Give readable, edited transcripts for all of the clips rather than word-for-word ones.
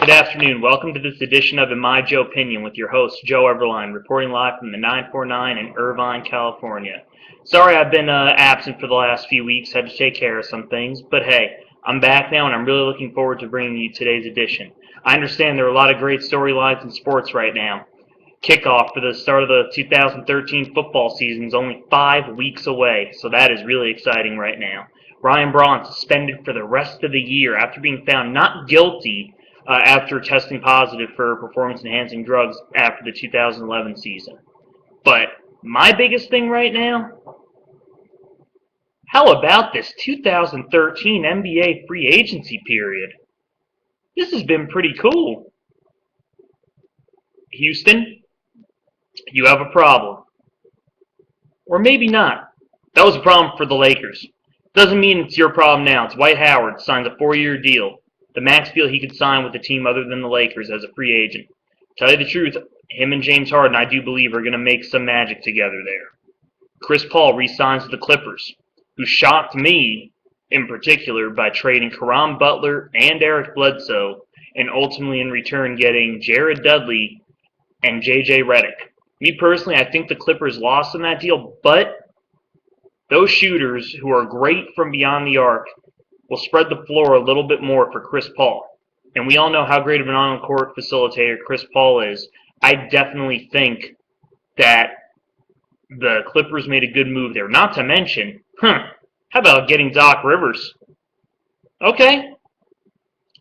Good afternoon. Welcome to this edition of My Joepinion with your host, Joe Eberlein, reporting live from the 949 in Irvine, California. Sorry I've been absent for the last few weeks. Had to take care of some things. But hey, I'm back now, and I'm really looking forward to bringing you today's edition. I understand there are a lot of great storylines in sports right now. Kickoff for the start of the 2013 football season is only 5 weeks away, so that is really exciting right now. Ryan Braun suspended for the rest of the year after being found not guilty after testing positive for performance-enhancing drugs after the 2011 season. But my biggest thing right now, how about this 2013 NBA free agency period? This has been pretty cool. Houston, you have a problem. Or maybe not. That was a problem for the Lakers. Doesn't mean it's your problem now. It's Dwight Howard signs a 4-year deal. The max deal he could sign with a team other than the Lakers as a free agent. Tell you the truth, him and James Harden, I do believe, are going to make some magic together there. Chris Paul re-signs with the Clippers, who shocked me in particular by trading Caron Butler and Eric Bledsoe, and ultimately in return getting Jared Dudley and J.J. Redick. Me personally, I think the Clippers lost in that deal, but those shooters who are great from beyond the arc will spread the floor a little bit more for Chris Paul. And we all know how great of an on-court facilitator Chris Paul is. I definitely think that the Clippers made a good move there. Not to mention, how about getting Doc Rivers? Okay.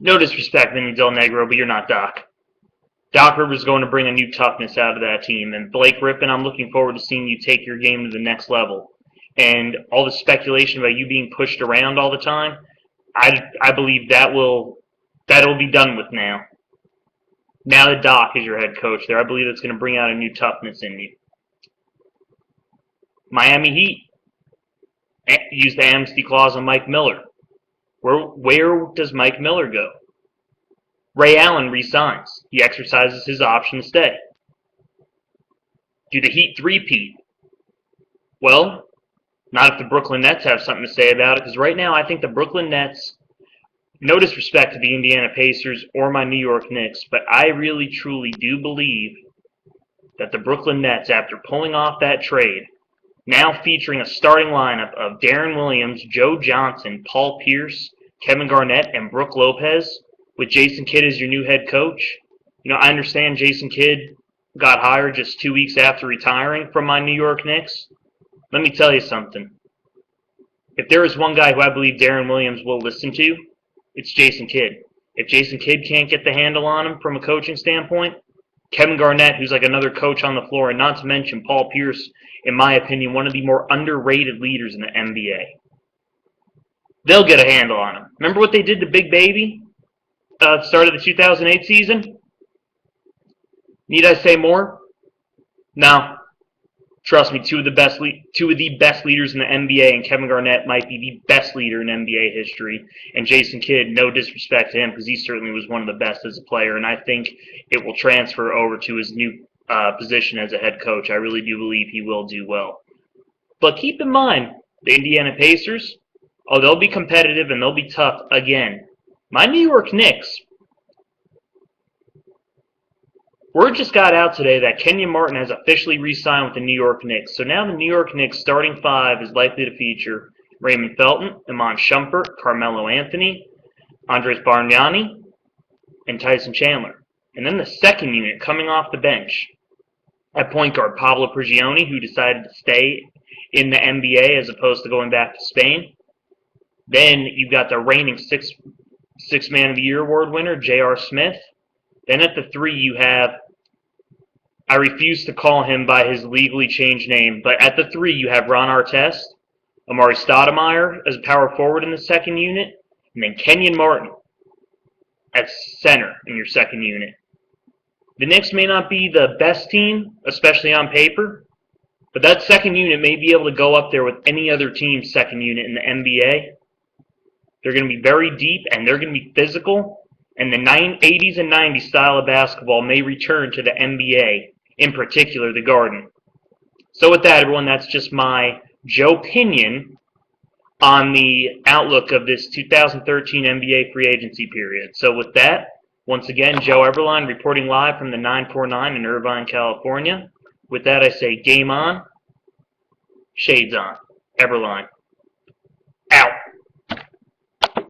No disrespect, Vinny Del Negro, but you're not Doc. Doc Rivers is going to bring a new toughness out of that team. And Blake Griffin, I'm looking forward to seeing you take your game to the next level. And all the speculation about you being pushed around all the time, I believe that'll be done with now. Now that Doc is your head coach there, I believe that's going to bring out a new toughness in you. Miami Heat used the amnesty clause on Mike Miller. Where does Mike Miller go? Ray Allen resigns. He exercises his option to stay. Do the Heat three-peat? Well, not if the Brooklyn Nets have something to say about it, because right now I think the Brooklyn Nets, no disrespect to the Indiana Pacers or my New York Knicks, but I really truly do believe that the Brooklyn Nets, after pulling off that trade, now featuring a starting lineup of Darren Williams, Joe Johnson, Paul Pierce, Kevin Garnett, and Brook Lopez, with Jason Kidd as your new head coach. You know, I understand Jason Kidd got hired just 2 weeks after retiring from my New York Knicks. Let me tell you something. If there is one guy who I believe Darren Williams will listen to, it's Jason Kidd. If Jason Kidd can't get the handle on him from a coaching standpoint, Kevin Garnett, who's like another coach on the floor, and not to mention Paul Pierce, in my opinion, one of the more underrated leaders in the NBA. They'll get a handle on him. Remember what they did to Big Baby at the start of the 2008 season? Need I say more? No. Trust me, two of the best leaders in the NBA, and Kevin Garnett might be the best leader in NBA history. And Jason Kidd, no disrespect to him, because he certainly was one of the best as a player, and I think it will transfer over to his new position as a head coach. I really do believe he will do well. But keep in mind, the Indiana Pacers, they'll be competitive and they'll be tough again. My New York Knicks, word just got out today that Kenyon Martin has officially re-signed with the New York Knicks. So now the New York Knicks starting five is likely to feature Raymond Felton, Iman Shumpert, Carmelo Anthony, Andres Bargnani, and Tyson Chandler. And then the second unit coming off the bench, at point guard, Pablo Prigioni, who decided to stay in the NBA as opposed to going back to Spain. Then you've got the reigning six Man of the Year award winner, J.R. Smith. Then at the three you have, I refuse to call him by his legally changed name, but at the three you have Ron Artest, Amari Stoudemire as a power forward in the second unit, and then Kenyon Martin at center in your second unit. The Knicks may not be the best team, especially on paper, but that second unit may be able to go up there with any other team's second unit in the NBA. They're going to be very deep, and they're going to be physical. And the 80s and 90s style of basketball may return to the NBA, in particular the Garden. So with that, everyone, that's just my Joepinion on the outlook of this 2013 NBA free agency period. So with that, Once again, Joe Eberlein reporting live from the 949 in Irvine, California. With that, I say game on, shades on. Eberlein.